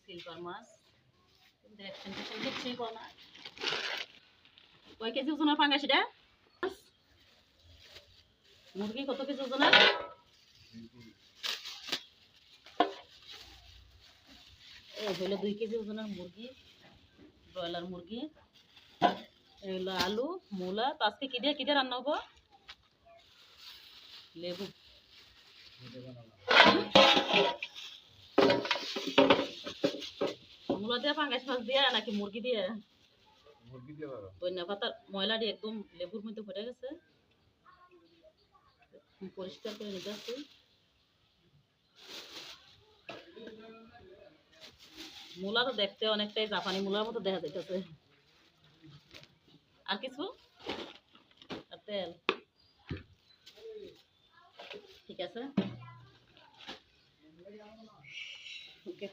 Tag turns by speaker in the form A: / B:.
A: Silver মাছ দেখছেন কিছুই কম না। কয় কেজি ওজনের পাঙ্গাস এটা? মুরগি কত কেজি ওজনের? এই হইলো 2 কেজি ওজনের মুরগি, ব্রয়লার মুরগি। এগুলো আলু, মূলা। তো আজকে কি দিয়ে রান্না হবো? লেবু মূলা দিয়ে পাঙ্গাস মাছ দিয়ে নাকি মুরগি দিয়ে? ধনিয়া পাতার ময়লাটি একদম লেবুর মধ্যে পড়ে গেছে, পরিষ্কার করে নিতে আসছি। মূলা তো দেখতে অনেকটাই জাপানি মূলার মতো দেখা যাইতেছে। আর কিছু? আর তেল? ঠিক আছে, ওকে।